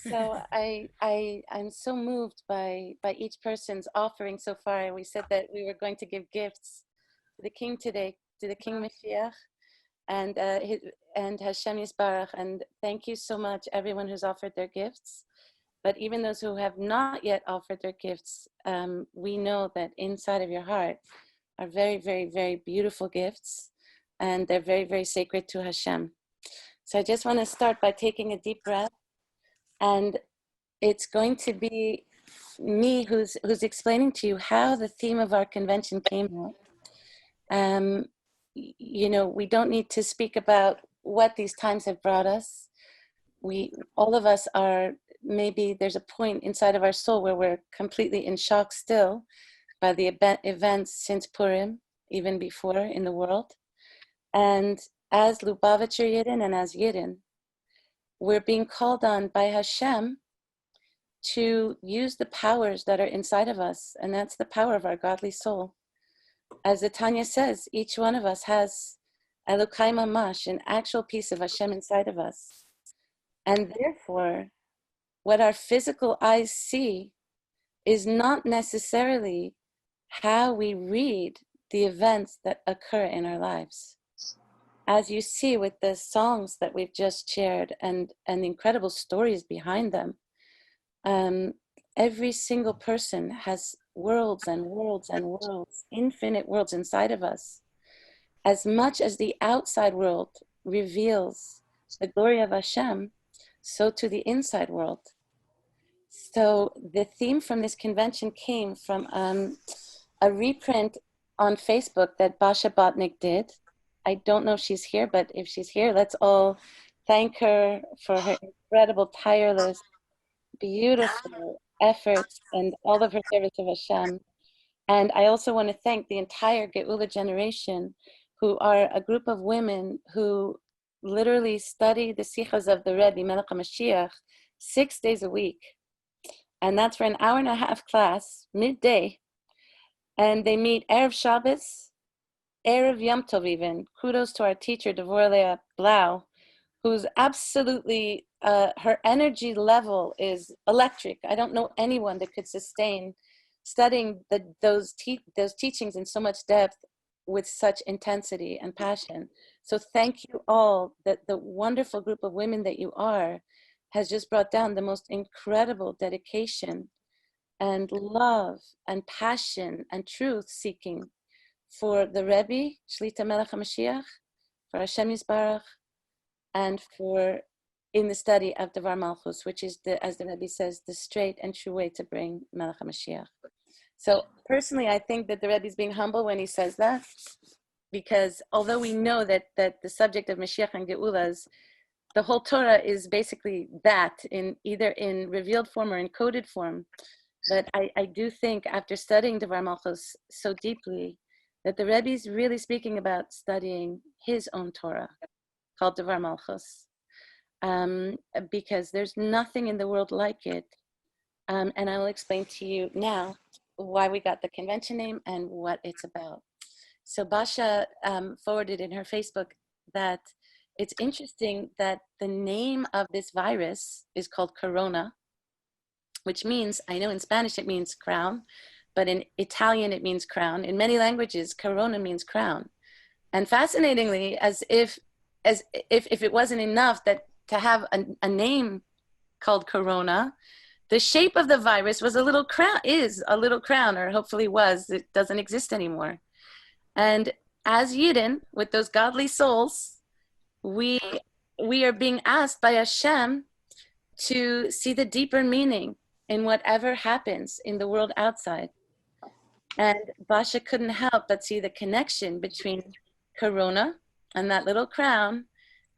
So I'm so moved by each person's offering so far. We said that we were going to give gifts to the King today, to the King Mashiach, and and Hashem Yisbarach. And thank you so much, everyone who's offered their gifts. But even those who have not yet offered their gifts, we know that inside of your heart are very, very, very beautiful gifts, and they're very, very sacred to Hashem. So I just want to start by taking a deep breath, and it's going to be me who's explaining to you how the theme of our convention came out. You know, we don't need to speak about what these times have brought us. All of us are, maybe there's a point inside of our soul where we're completely in shock still by the events since Purim, even before in the world. And as Lubavitcher Yidden and as Yidden, we're being called on by Hashem to use the powers that are inside of us, and that's the power of our godly soul. As the Tanya says, each one of us has Elokai Mamash, an actual piece of Hashem inside of us. And therefore, what our physical eyes see is not necessarily how we read the events that occur in our lives. As you see with the songs that we've just shared and the incredible stories behind them, every single person has worlds and worlds and worlds, infinite worlds inside of us. As much as the outside world reveals the glory of Hashem, so to the inside world. So the theme from this convention came from a reprint on Facebook that Basha Botnick did. I don't know if she's here, but if she's here, let's all thank her for her incredible, tireless, beautiful efforts and all of her service of Hashem. And I also want to thank the entire Geulah generation, who are a group of women who literally study the sichos of the Rebbe, Melech HaMashiach, 6 days a week. And that's for an hour and a half class, midday. And they meet Erev Shabbos, Erev Yom Tov even. Kudos to our teacher, Devorah Blau, who's absolutely, her energy level is electric. I don't know anyone that could sustain studying those teachings in so much depth with such intensity and passion. So thank you all, that the wonderful group of women that you are has just brought down the most incredible dedication and love and passion and truth seeking for the Rebbe, Shlita Melech HaMashiach, for Hashem Yisbarach, and for in the study of Devar Malchus, which is, as the Rebbe says, the straight and true way to bring Melech HaMashiach. So personally, I think that the Rebbe is being humble when he says that, because although we know that the subject of Mashiach and Geulah is, the whole Torah is basically that, in either in revealed form or in coded form. But I do think, after studying Devar Malchus so deeply, that the Rebbe is really speaking about studying his own Torah, called Devar Malchus, because there's nothing in the world like it. And I will explain to you now why we got the convention name and what it's about. So Basha forwarded in her Facebook that it's interesting that the name of this virus is called Corona, which means, I know in Spanish it means crown, but in Italian it means crown. In many languages, Corona means crown. And fascinatingly, as if it wasn't enough that to have a name called Corona, the shape of the virus was a little crown, is a little crown, or hopefully was. It doesn't exist anymore. And as Yidden, with those godly souls, we are being asked by Hashem to see the deeper meaning in whatever happens in the world outside. And Basha couldn't help but see the connection between Corona and that little crown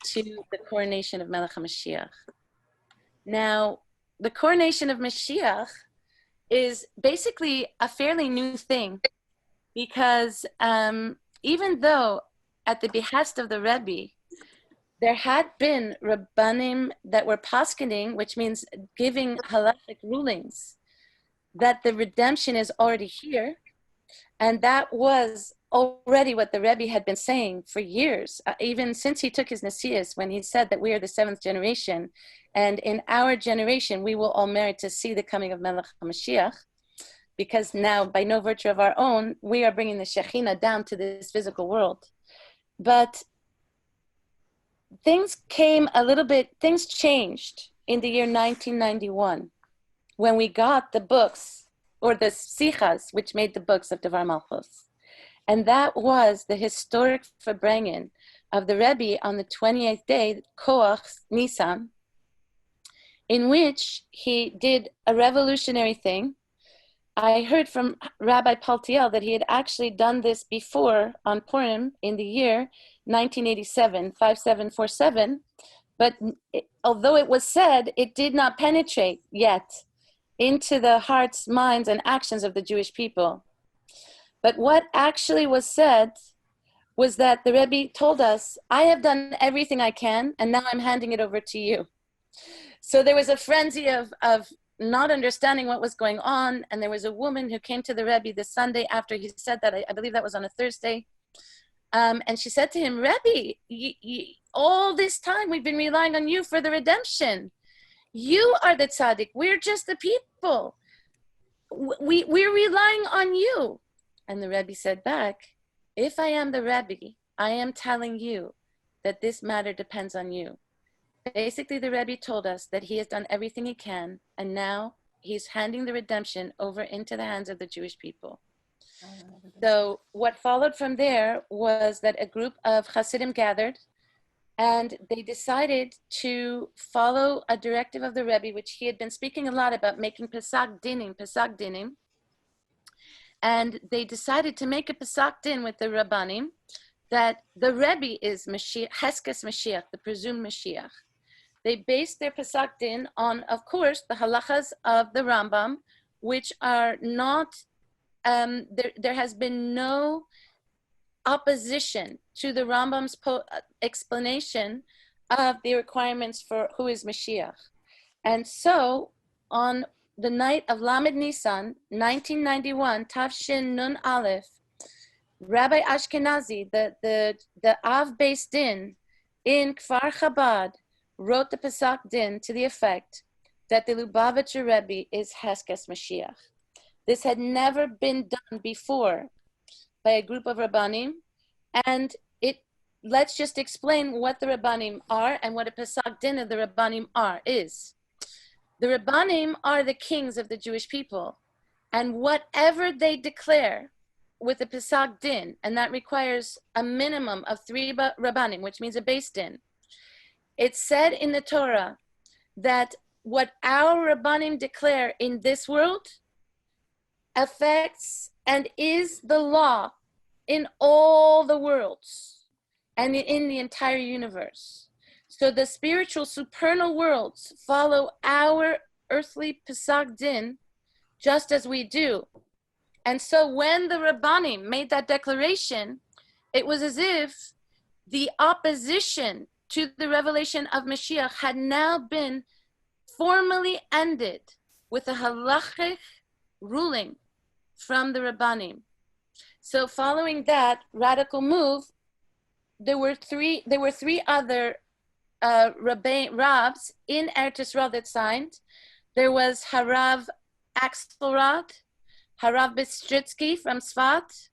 to the coronation of Melech HaMashiach. Now, the coronation of Mashiach is basically a fairly new thing, because even though at the behest of the Rebbe, there had been Rabbanim that were paskening, which means giving halachic rulings, that the redemption is already here, and that was already what the Rebbe had been saying for years, even since he took his Nasias, when he said that we are the 7th generation, and in our generation we will all merit to see the coming of Melech HaMashiach, because now, by no virtue of our own, we are bringing the Shekhinah down to this physical world. But things changed in the year 1991, when we got the books, or the Sichas, which made the books of Devar Malchus. And that was the historic Verbringen of the Rebbe on the 28th day, Koach Nisan, in which he did a revolutionary thing. I heard from Rabbi Paltiel that he had actually done this before on Purim in the year 1987, 5747, but although it was said, it did not penetrate yet into the hearts, minds, and actions of the Jewish people. But what actually was said was that the Rebbe told us, I have done everything I can, and now I'm handing it over to you. So there was a frenzy of not understanding what was going on, and there was a woman who came to the Rebbe the Sunday after he said that, I believe that was on a Thursday, and she said to him, Rebbe, all this time we've been relying on you for the redemption. You are the tzaddik, we're just the people. We're relying on you. And the Rebbe said back, if I am the Rebbe, I am telling you that this matter depends on you. Basically, the Rebbe told us that he has done everything he can, and now he's handing the redemption over into the hands of the Jewish people. So what followed from there was that a group of Hasidim gathered, and they decided to follow a directive of the Rebbe, which he had been speaking a lot about, making Pesach Dinim. And they decided to make a Pesach Din with the Rabbanim, that the Rebbe is Mashiach, Heskes Mashiach, the presumed Mashiach. They based their Pesach Din on, of course, the halachas of the Rambam, which are not, there has been no opposition to the Rambam's explanation of the requirements for who is Mashiach. And so, on the night of Lamed Nisan, 1991, Tavshin Nun Aleph, Rabbi Ashkenazi, the Av Beis Din in Kfar Chabad, wrote the Pesach Din to the effect that the Lubavitcher Rebbe is Heskes Mashiach. This had never been done before by a group of Rabbanim, and let's just explain what the Rabbanim are and what a Pesach Din of the Rabbanim is. The Rabbanim are the kings of the Jewish people, and whatever they declare with the Pesach Din, and that requires a minimum of 3 Rabbanim, which means a Beis Din. It's said in the Torah that what our Rabbanim declare in this world affects and is the law in all the worlds and in the entire universe. So the spiritual supernal worlds follow our earthly Pesach Din just as we do. And so when the Rabbanim made that declaration, it was as if the opposition to the revelation of Mashiach had now been formally ended with a halachic ruling from the Rabbanim. So following that radical move, there were three other Rabs in Eretz Yisrael that signed. There was Harav Axelrod, Harav Bistritsky from Sfat,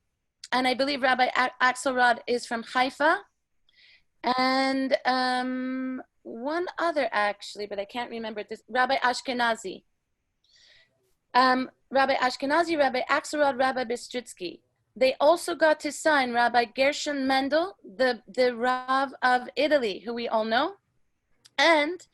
and I believe Rabbi Axelrod is from Haifa, and one other actually, but I can't remember this, Rabbi Ashkenazi. Rabbi Ashkenazi, Rabbi Axelrod, Rabbi Bistritsky. They also got to sign Rabbi Gershon Mendel, the Rav of Italy, who we all know. And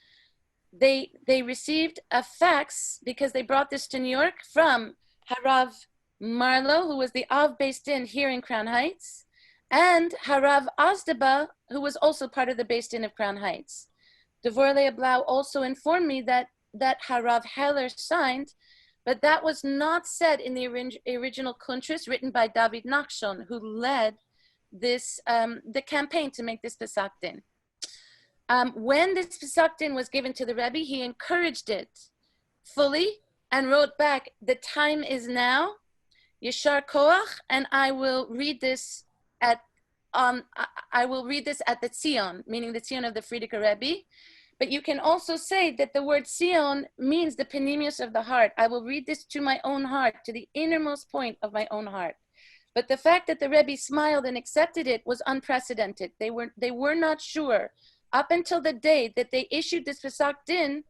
they received a fax, because they brought this to New York, from Harav Marlow, who was the Av Beis Din here in Crown Heights, and Harav Ozdeba, who was also part of the Beis Din of Crown Heights. Devor Leah Blau also informed me that Harav Heller signed, but that was not said in the original Kuntris written by David Nachshon, who led this the campaign to make this Pesach Din. When this Pesach Din was given to the Rebbe, he encouraged it fully and wrote back, the time is now. Yeshar Koach, and I will read this at I will read this at the Tzion, meaning the Tzion of the Frierdiker Rebbe. But you can also say that the word Tzion means the panemius of the heart. I will read this to my own heart, to the innermost point of my own heart. But the fact that the Rebbe smiled and accepted it was unprecedented. They were not sure up until the day that they issued this Pesach Din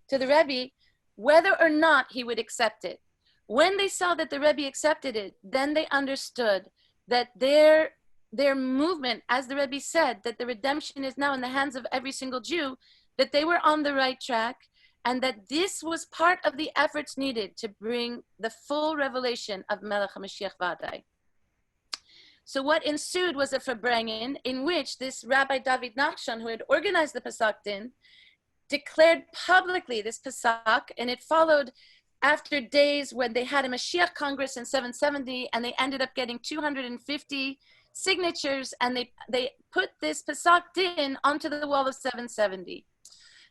to the Rebbe whether or not he would accept it. When they saw that the Rebbe accepted it, then they understood that their movement, as the Rebbe said, that the redemption is now in the hands of every single Jew, that they were on the right track, and that this was part of the efforts needed to bring the full revelation of Melech HaMashiach Vadai. So what ensued was a Farbrengen in which this Rabbi David Nachshon, who had organized the Pesach Din, declared publicly this Pesach, and it followed after days when they had a Mashiach Congress in 770, and they ended up getting 250 signatures, and they put this Pesach Din onto the wall of 770.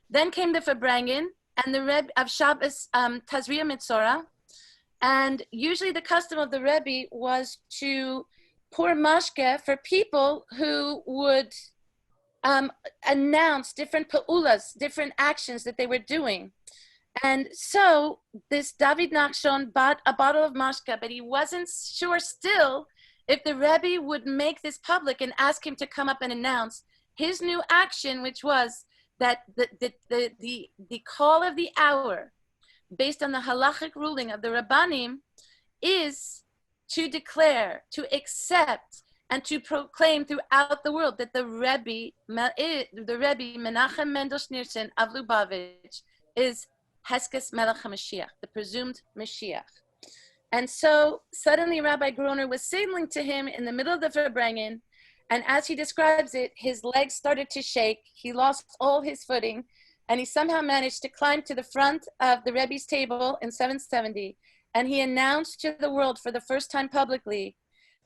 Then came the Farbrengen and the Rebbe of Shabbos Tazria Mitzora, and usually the custom of the Rebbe was to pour mashke for people who would announce different pa'ulas, different actions that they were doing. And so this David Nachshon bought a bottle of mashka, but he wasn't sure still if the Rebbe would make this public and ask him to come up and announce his new action, which was that the call of the hour, based on the halachic ruling of the Rabbanim, is to declare, to accept, and to proclaim throughout the world that the Rebbe Menachem Mendel Schneerson of Lubavitch is Heskes Melech HaMashiach, the presumed Mashiach. And so suddenly Rabbi Groner was signaling to him in the middle of the Farbrengen, and as he describes it, his legs started to shake, he lost all his footing, and he somehow managed to climb to the front of the Rebbe's table in 770, and he announced to the world for the first time publicly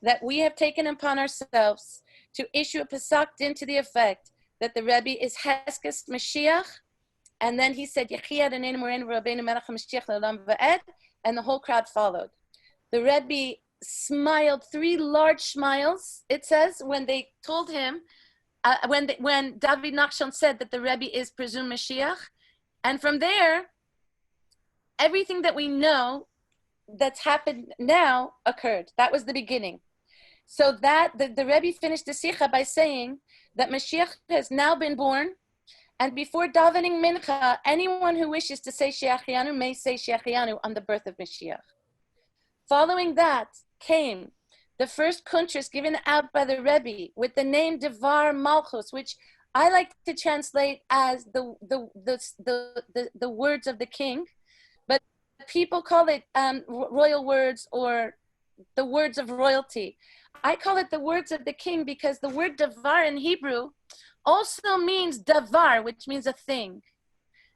that we have taken upon ourselves to issue a Pesach Din to the effect that the Rebbe is Heskes Mashiach. And then he said, and the whole crowd followed. The Rebbe smiled 3 large smiles, it says, when they told him, when David Nachshon said that the Rebbe is presumed Mashiach. And from there, everything that we know that's happened now occurred. That was the beginning. So that the Rebbe finished the Sikha by saying that Mashiach has now been born, and before davening Mincha, anyone who wishes to say Sheachianu may say Sheachianu on the birth of Mashiach. Following that came the first kuntras given out by the Rebbe with the name Devar Malchus, which I like to translate as the words of the king, but people call it royal words or the words of royalty. I call it the words of the king because the word davar in Hebrew also means davar, which means a thing.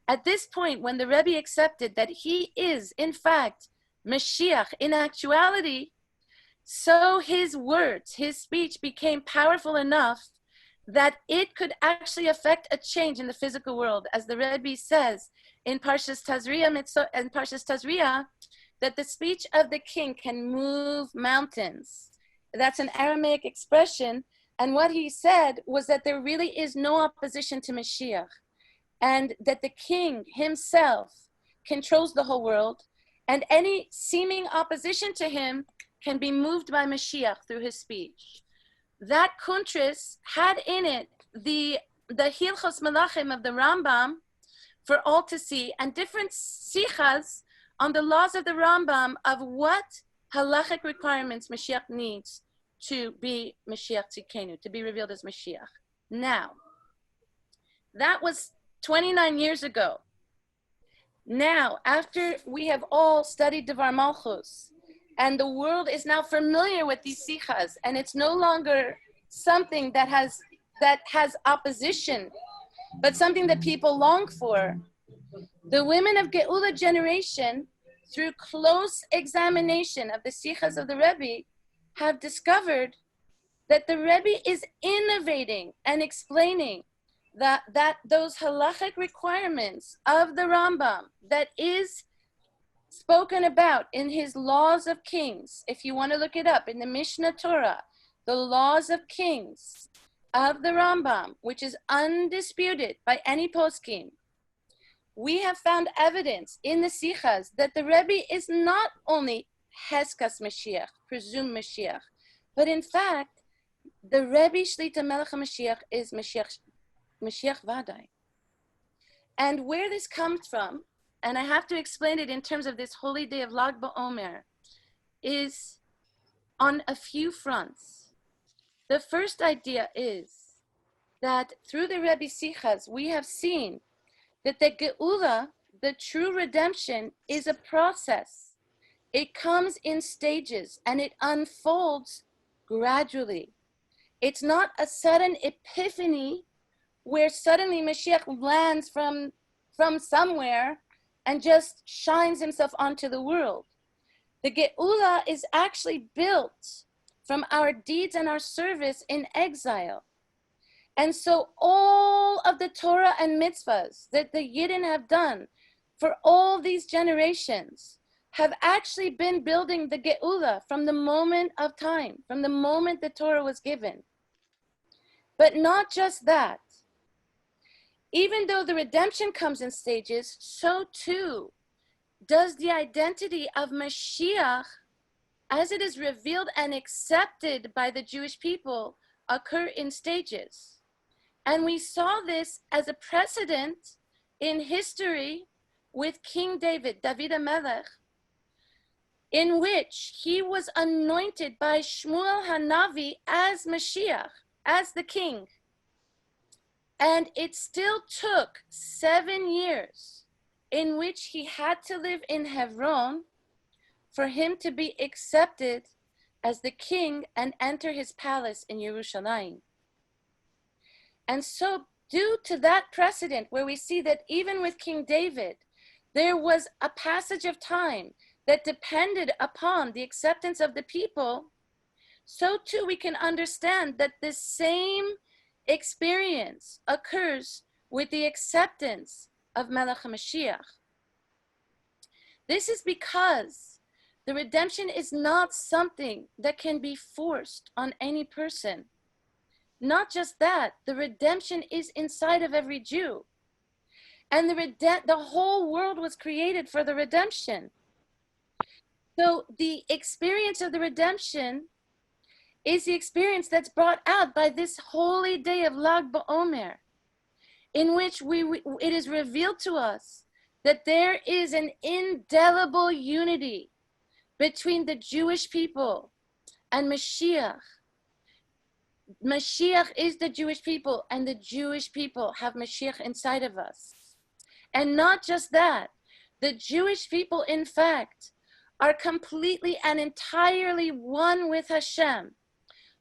At this point, when the Rebbe accepted that he is, in fact, Mashiach in actuality, so his words, his speech became powerful enough that it could actually affect a change in the physical world. As the Rebbe says in Parshas Tazria, that the speech of the king can move mountains. That's an Aramaic expression. And what he said was that there really is no opposition to Mashiach, and that the king himself controls the whole world, and any seeming opposition to him can be moved by Mashiach through his speech. That kuntris had in it the Hilchos Melachim of the Rambam for all to see, and different sichas on the laws of the Rambam of what halachic requirements Mashiach needs to be Mashiach Tzidkenu, to be revealed as Mashiach. Now, that was 29 years ago. Now, after we have all studied Devar Malchus, and the world is now familiar with these sichas, and it's no longer something that has opposition, but something that people long for, the women of Geulah generation, through close examination of the sichas of the Rebbe, have discovered that the Rebbe is innovating and explaining that those halachic requirements of the Rambam, that is spoken about in his Laws of Kings. If you want to look it up in the Mishnah Torah, the Laws of Kings of the Rambam, which is undisputed by any poskim, we have found evidence in the Sichas that the Rebbe is not only Heskas Mashiach, presumed Mashiach, but in fact, the Rebbe Shlita Melech HaMashiach is Mashiach Vadai. And where this comes from, and I have to explain it in terms of this holy day of Lag BaOmer, is on a few fronts. The first idea is that through the Rebbe Sichas, we have seen that the Geulah, the true redemption, is a process. It comes in stages and it unfolds gradually. It's not a sudden epiphany where suddenly Mashiach lands from somewhere and just shines himself onto the world. The Geulah is actually built from our deeds and our service in exile. And so all of the Torah and mitzvahs that the Yidden have done for all these generations have actually been building the Geulah from the moment of time, from the moment the Torah was given. But not just that. Even though the redemption comes in stages, so too does the identity of Mashiach, as it is revealed and accepted by the Jewish people, occur in stages. And we saw this as a precedent in history with King David HaMelech, in which he was anointed by Shmuel Hanavi as Mashiach, as the king. And it still took 7 years in which he had to live in Hebron for him to be accepted as the king and enter his palace in Yerushalayim. And so due to that precedent, where we see that even with King David, there was a passage of time that depended upon the acceptance of the people, so too we can understand that the same experience occurs with the acceptance of Melech HaMashiach. This is because the redemption is not something that can be forced on any person. Not just that, the redemption is inside of every Jew. And the whole world was created for the redemption. So the experience of the redemption is the experience that's brought out by this holy day of Lag BaOmer, in which it is revealed to us that there is an indelible unity between the Jewish people and Mashiach. Mashiach is the Jewish people, and the Jewish people have Mashiach inside of us. And not just that, the Jewish people, in fact, are completely and entirely one with Hashem,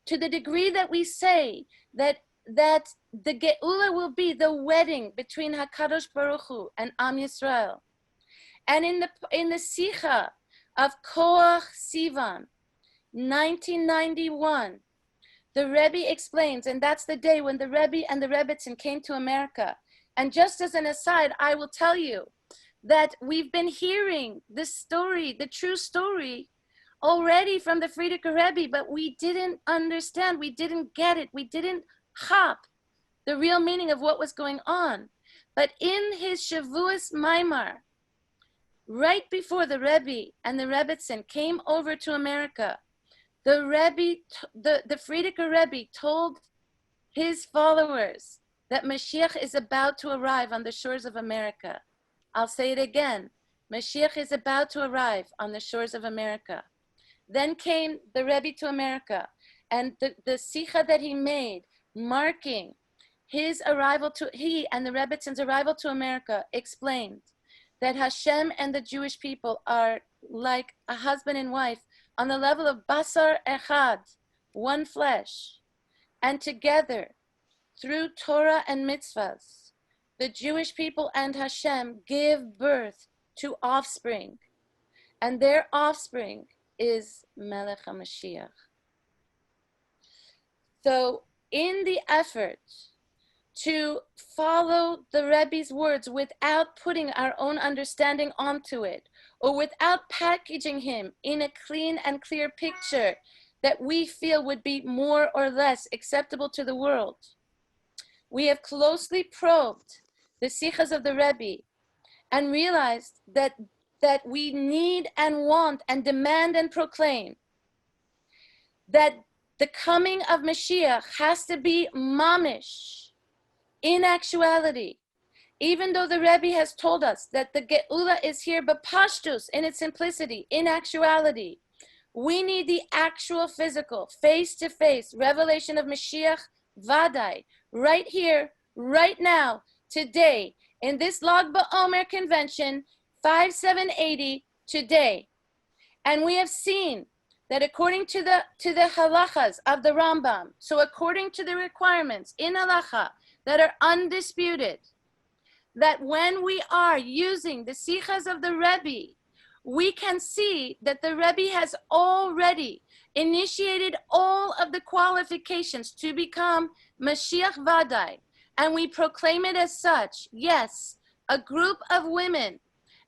to the degree that we say that the Geulah will be the wedding between HaKadosh Baruch Hu and Am Yisrael. And in the Sicha of Koach Sivan, 1991, the Rebbe explains, and that's the day when the Rebbe and the Rebbitzin came to America. And just as an aside, I will tell you that we've been hearing this story, the true story, already from the Frierdiker Rebbe, but we didn't understand, we didn't get it, we didn't hop the real meaning of what was going on. But in his Shavuos Maimar, right before the Rebbe and the Rebbitzin came over to America, the Frierdiker Rebbe told his followers that Mashiach is about to arrive on the shores of America. I'll say it again. Mashiach is about to arrive on the shores of America. Then came the Rebbe to America, and the Sicha that he made, marking his arrival he and the Rebbitzins' arrival to America, explained that Hashem and the Jewish people are like a husband and wife on the level of basar echad, one flesh. And together, through Torah and mitzvahs, the Jewish people and Hashem give birth to offspring. And their offspring is Melech HaMashiach. So in the effort to follow the Rebbe's words without putting our own understanding onto it, or without packaging him in a clean and clear picture that we feel would be more or less acceptable to the world. We have closely probed the sichas of the Rebbe and realized that we need and want and demand and proclaim that the coming of Mashiach has to be mamish. In actuality, even though the Rebbe has told us that the Geulah is here, but pashtus, in its simplicity, in actuality, we need the actual physical, face-to-face revelation of Mashiach Vadai, right here, right now, today, in this Lag BaOmer convention, 5780, today. And we have seen that according to the halachas of the Rambam, so according to the requirements in halacha that are undisputed, that when we are using the sichas of the Rebbe, we can see that the Rebbe has already initiated all of the qualifications to become Mashiach Vadai, and we proclaim it as such. Yes, a group of women,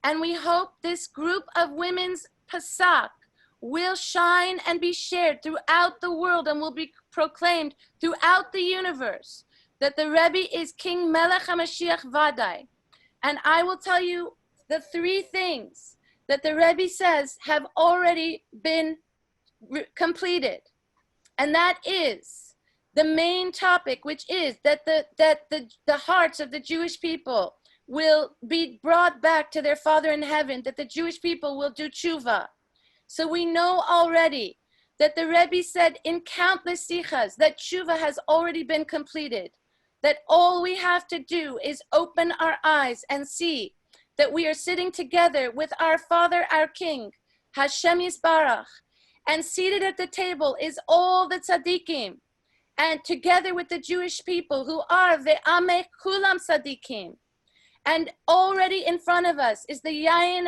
and we hope this group of women's Pesach will shine and be shared throughout the world and will be proclaimed throughout the universe, that the Rebbe is King Melech HaMashiach Vadai. And I will tell you the three things that the Rebbe says have already been completed. And that is the main topic, which is that the hearts of the Jewish people will be brought back to their Father in heaven, that the Jewish people will do tshuva. So we know already that the Rebbe said in countless sichas that tshuva has already been completed, that all we have to do is open our eyes and see that we are sitting together with our Father, our King, Hashem Yisbarach, and seated at the table is all the tzaddikim, and together with the Jewish people who are ve'ameh kulam tzaddikim. And already in front of us is the yayin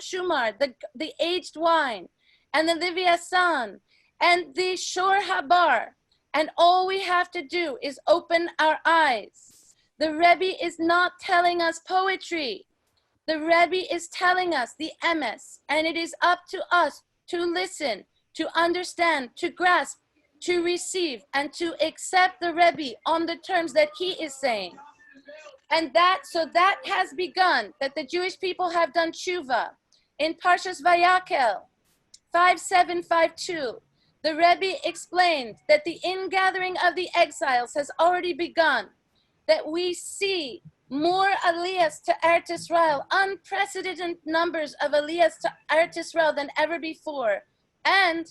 shumar, the aged wine, and the liviasan, and the shor habar. And all we have to do is open our eyes. The Rebbe is not telling us poetry. The Rebbe is telling us the emes, and it is up to us to listen, to understand, to grasp, to receive, and to accept the Rebbe on the terms that he is saying. And so that has begun, that the Jewish people have done tshuva. In Parshas Vayakel, 5752, the Rebbe explained that the ingathering of the exiles has already begun, that we see more aliyahs to Eretz Israel, unprecedented numbers of aliyahs to Eretz Israel than ever before. And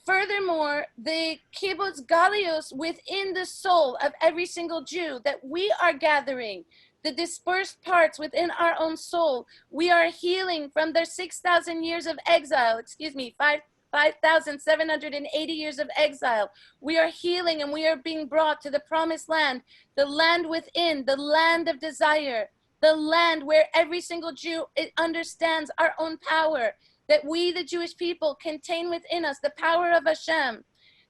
furthermore, the kibbutz galios within the soul of every single Jew, that we are gathering the dispersed parts within our own soul. We are healing from their 6,000 years of exile, 5,780 years of exile. We are healing and we are being brought to the promised land, the land within, the land of desire, the land where every single Jew understands our own power, that we, the Jewish people, contain within us the power of Hashem,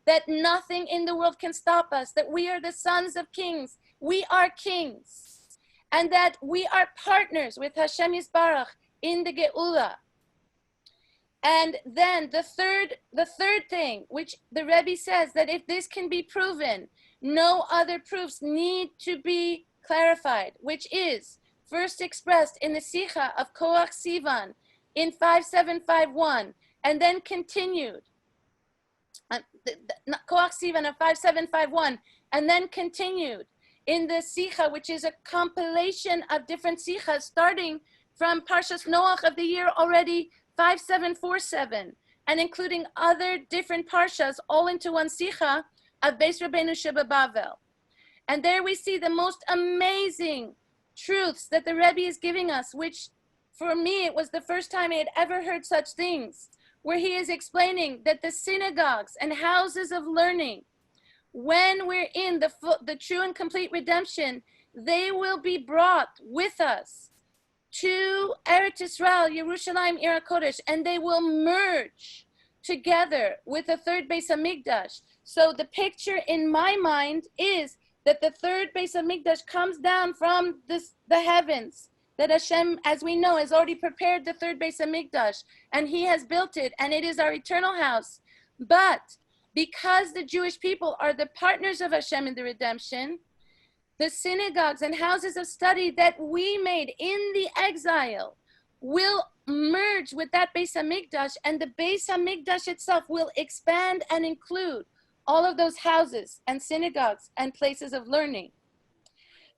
that nothing in the world can stop us, that we are the sons of kings, we are kings, and that we are partners with Hashem Yisbarach in the Geulah. And then the third thing, which the Rebbe says, that if this can be proven, no other proofs need to be clarified, which is first expressed in the Sicha of Koach Sivan in 5751, and then continued, Koach Sivan of 5751, and then continued in the Sicha, which is a compilation of different Sichas, starting from Parshas Noach of the year already 5747, and including other different Parshas, all into one Sicha of Beis Rabbeinu Shebabavel. And there we see the most amazing truths that the Rebbe is giving us, which for me, it was the first time I had ever heard such things, where he is explaining that the synagogues and houses of learning, when we're in the true and complete redemption, they will be brought with us to Eretz Israel, Yerushalayim, Ir HaKodesh, and they will merge together with the third Beis Hamikdash. So the picture in my mind is that the third Beis Hamikdash comes down from the heavens, that Hashem, as we know, has already prepared the third Beis Hamikdash, and he has built it, and it is our eternal house. But because the Jewish people are the partners of Hashem in the redemption, the synagogues and houses of study that we made in the exile will merge with that Beis Hamikdash, and the Beis Hamikdash itself will expand and include all of those houses and synagogues and places of learning.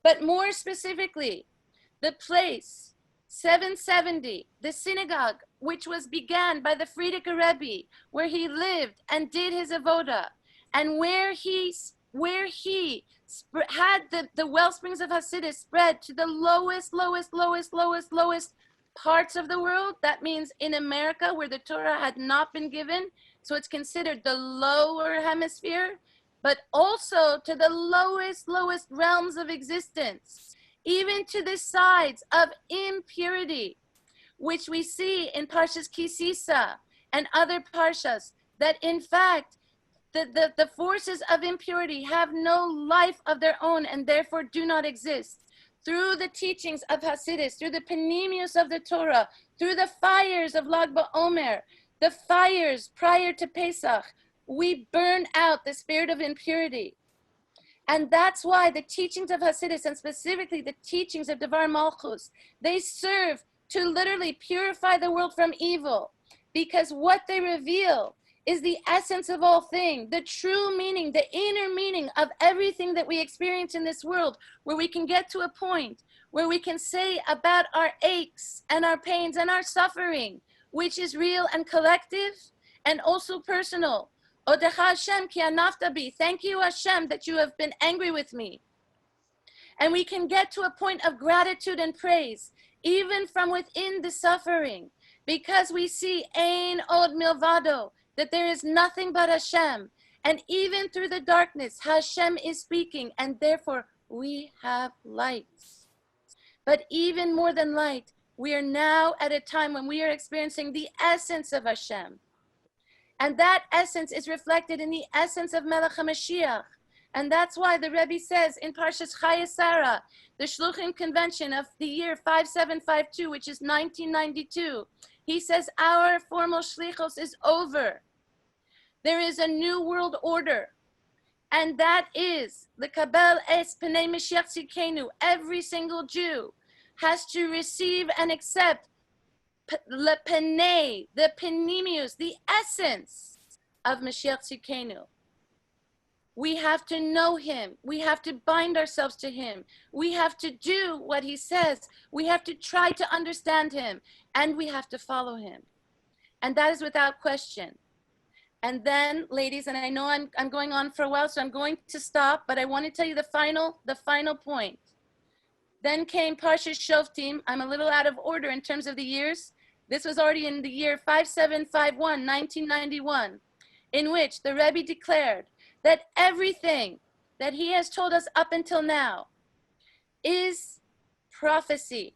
But more specifically, the place 770, the synagogue, which was began by the Frierdiker Rebbe, where he lived and did his avoda, and where he had the well springs of Hasidus spread to the lowest parts of the world. That means in America, where the Torah had not been given, so it's considered the lower hemisphere, but also to the lowest realms of existence, even to the sides of impurity, which we see in Parshas Kisisa and other parshas, that in fact, the forces of impurity have no life of their own and therefore do not exist. Through the teachings of Hasidus, through the panemius of the Torah, through the fires of Lag BaOmer, the fires prior to Pesach, we burn out the spirit of impurity. And that's why the teachings of Hasidus, and specifically the teachings of Devar Malchus, they serve to literally purify the world from evil, because what they reveal is the essence of all things, the true meaning, the inner meaning of everything that we experience in this world, where we can get to a point where we can say about our aches and our pains and our suffering, which is real and collective and also personal. Odecha Hashem ki anafta bi. Thank you, Hashem, that you have been angry with me. And we can get to a point of gratitude and praise, even from within the suffering, because we see Ein Od Milvado, that there is nothing but Hashem. And even through the darkness, Hashem is speaking, and therefore we have light. But even more than light, we are now at a time when we are experiencing the essence of Hashem. And that essence is reflected in the essence of Melech HaMashiach. And that's why the Rebbe says in Parshas Chayei Sarah, the Shluchim Convention of the year 5752, which is 1992, he says our formal shlichos is over. There is a new world order, and that is the Kabel Es Pnei Mashiach Tzidkenu. Every single Jew has to receive and accept le Pnei, the Pnimius, the essence of Mashiach Tzidkenu. We have to know him. We have to bind ourselves to him. We have to do what he says. We have to try to understand him, and we have to follow him. And that is without question. And then, ladies, and I know I'm going on for a while, so I'm going to stop, but I want to tell you the final point. Then came Parshas Shoftim. I'm a little out of order in terms of the years. This was already in the year 5751, 1991, in which the Rebbe declared that everything that he has told us up until now is prophecy,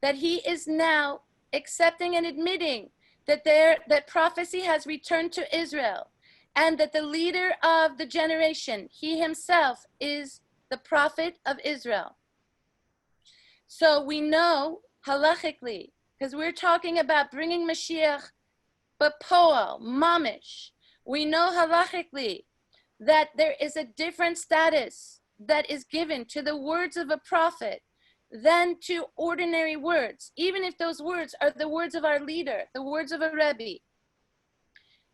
that he is now accepting and admitting that prophecy has returned to Israel, and that the leader of the generation, he himself, is the prophet of Israel. So we know halachically, because we're talking about bringing Mashiach, but poel, mamish, we know halachically that there is a different status that is given to the words of a prophet than to ordinary words, even if those words are the words of our leader, the words of a Rebbe.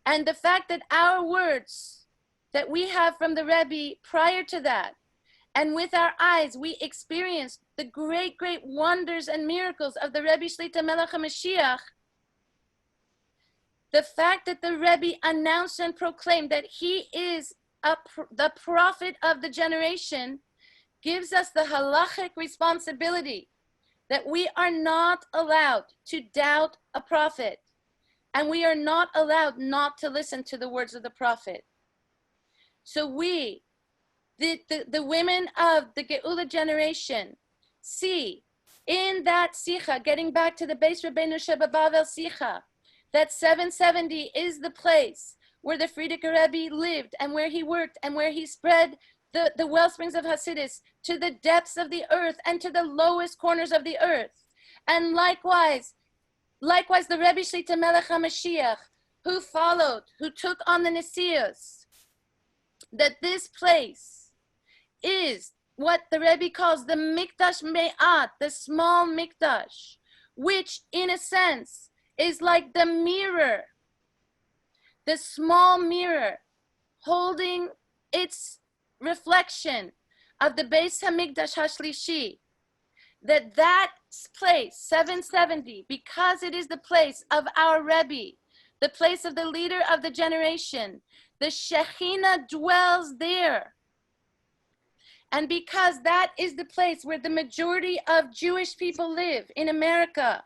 And the fact that our words that we have from the Rebbe prior to that, and with our eyes, we experienced the great wonders and miracles of the Rebbe Shlita Melech HaMashiach. The fact that the Rebbe announced and proclaimed that he is the prophet of the generation gives us the halachic responsibility that we are not allowed to doubt a prophet, and we are not allowed not to listen to the words of the prophet. So we, the women of the Geulah generation, see in that sicha, getting back to the Beis Rabbeinu Sheba Bavel sicha, that 770 is the place where the Frierdiker Rebbe lived and where he worked and where he spread the well springs of Hasidus to the depths of the earth and to the lowest corners of the earth. And likewise, the Rebbe Shlita Melech HaMashiach, who followed, who took on the Nesius, that this place is what the Rebbe calls the Mikdash Me'at, the small Mikdash, which in a sense is like the mirror, the small mirror holding its reflection of the Beis Hamikdash Hashlishi, that place, 770, because it is the place of our Rebbe, the place of the leader of the generation, the Shekhinah dwells there. And because that is the place where the majority of Jewish people live in America,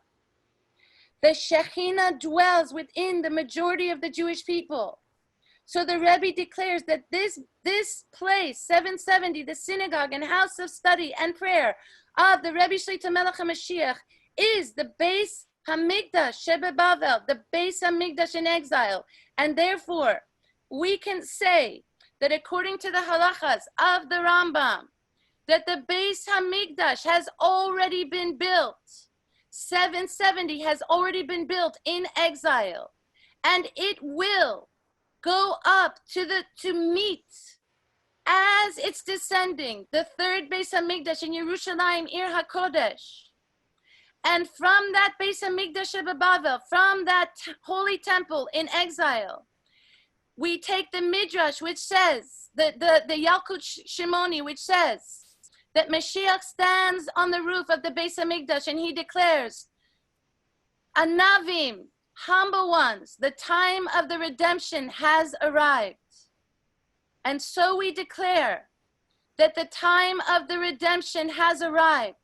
the Shekhinah dwells within the majority of the Jewish people. So the Rebbe declares that this place, 770, the synagogue and house of study and prayer of the Rebbe Shlita Melech HaMashiach, is the Beis Hamikdash Shebe Bavel, the Beis Hamikdash in exile. And therefore, we can say that according to the halachas of the Rambam, that the Beis Hamikdash has already been built. 770 has already been built in exile, and it will go up to meet, as it's descending, the third Beis Hamikdash in Yerushalayim, Ir HaKodesh. And from that Beis Hamikdash of Bavel, from that holy temple in exile, we take the Midrash, which says, the Yalkut Shimoni, which says that Mashiach stands on the roof of the Beis Hamikdash and he declares, Anavim, humble ones, the time of the redemption has arrived. And so we declare that the time of the redemption has arrived.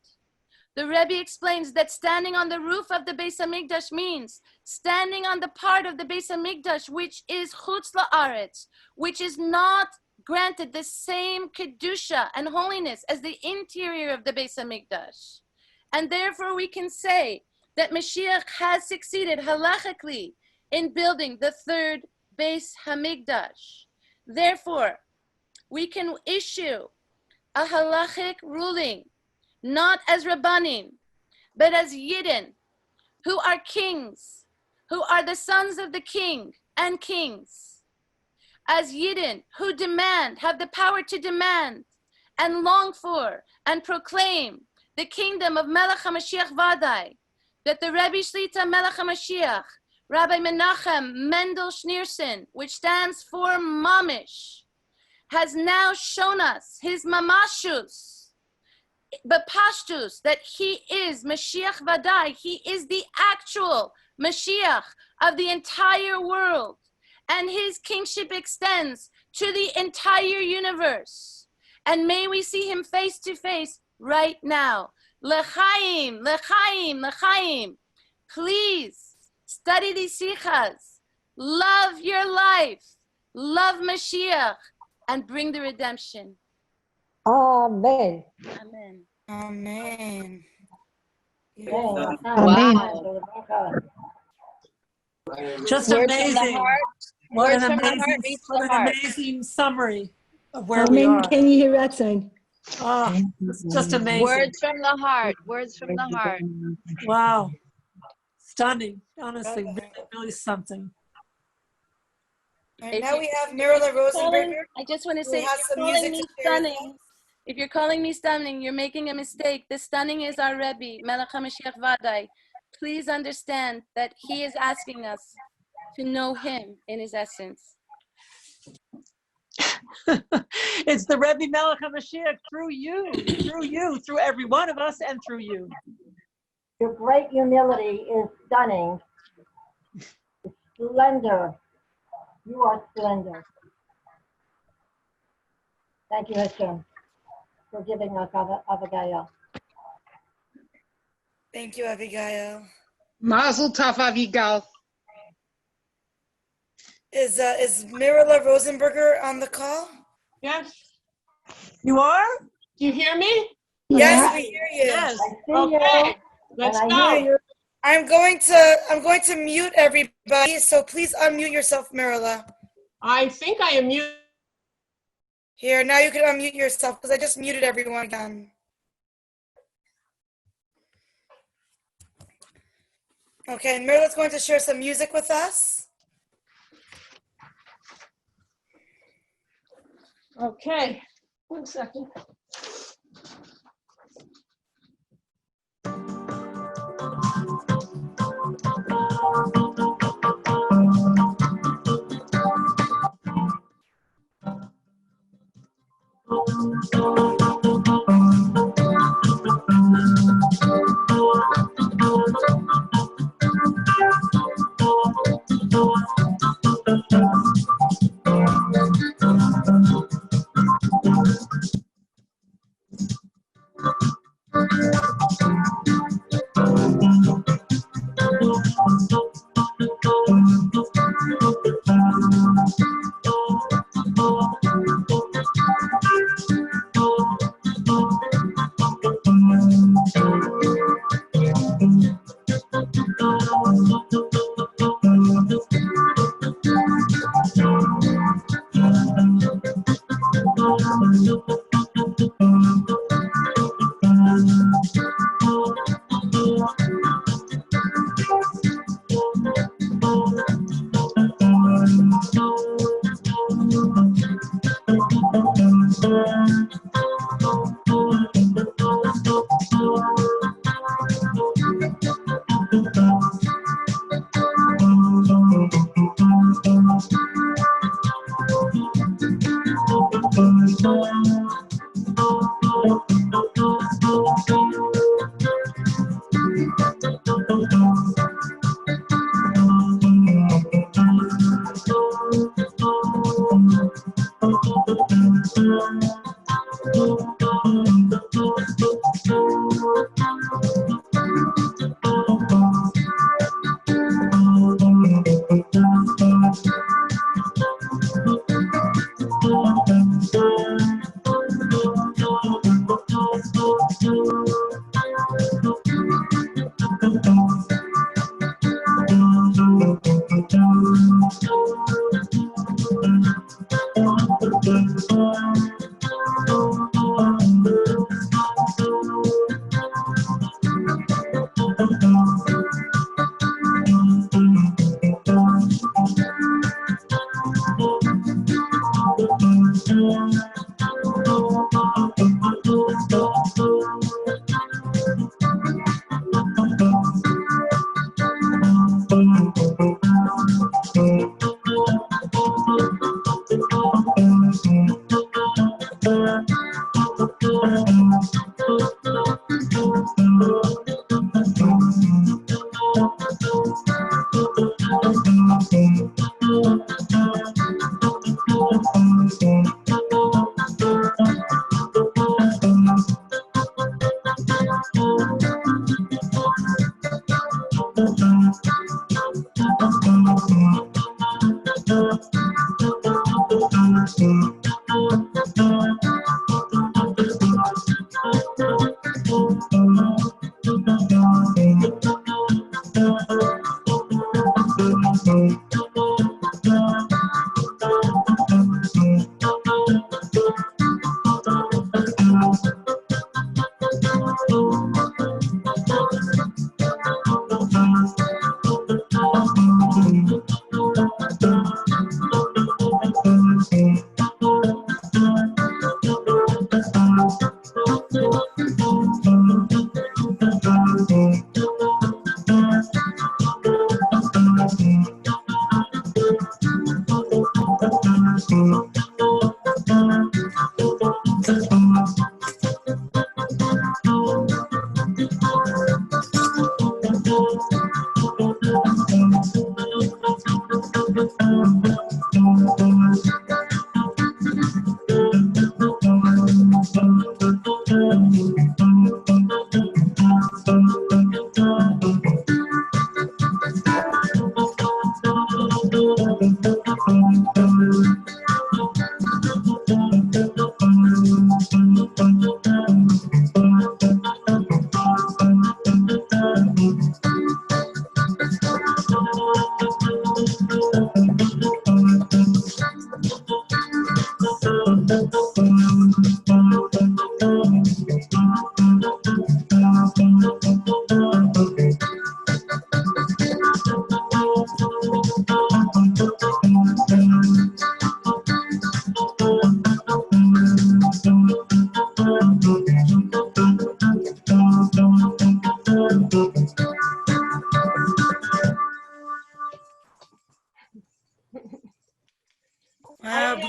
The Rebbe explains that standing on the roof of the Beis Hamikdash means standing on the part of the Beis Hamikdash which is chutz la'aretz, which is not granted the same kedusha and holiness as the interior of the Beis Hamikdash. And therefore we can say that Mashiach has succeeded halachically in building the third Beis Hamikdash. Therefore, we can issue a halachic ruling, not as Rabbanim, but as Yidden, who are kings, who are the sons of the king and kings. As Yidden, who demand, have the power to demand and long for and proclaim the kingdom of Melech HaMashiach Vadai, that the Rebbe Shlita Melech HaMashiach, Rabbi Menachem Mendel Schneerson, which stands for Mamish, has now shown us his mamashus, but pashtus, that he is Mashiach Vadai. He is the actual Mashiach of the entire world, and his kingship extends to the entire universe. And may we see him face to face right now. L'chaim, l'chaim, l'chaim. Please study these sichas, love your life, love Mashiach, and bring the redemption. Amen. Amen. Amen. Wow. Just Words from the amazing. heart. What Words an from the heart amazing, reach what the an heart. amazing summary of where we are. Can you hear that saying? Oh, it's just amazing. Words from the heart. Words from the heart. Wow. Stunning. Honestly, really, really something. And now we have Mirla Rosenberger. I just want to who say, has if some you're calling music me to share with stunning, if you're calling me stunning, you're making a mistake. The stunning is our Rebbe, Melech HaMashiach Vadai. Please understand that he is asking us to know him in his essence. It's the Rebbe Melech HaMashiach through you, through every one of us, and through you. Your great humility is stunning. It's splendor. You are splendor. Thank you, Hashem, for giving us Abigail. Thank you, Abigail. Mazel tov, Avigal. Is Mirla Rosenberger on the call? Yes. You are? Do you hear me? Yes, we hear you. Yes. I see Okay. you, Let's and I hear go. you. I'm going to mute everybody, so please unmute yourself, Mirla. I think I am muted. Here, now you can unmute yourself because I just muted everyone again. Okay, and Myrtle's going to share some music with us. Okay, 1 second.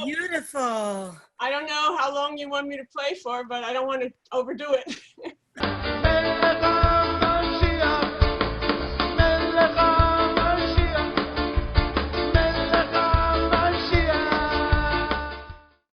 beautiful. I don't know how long you want me to play for, but I don't want to overdo it.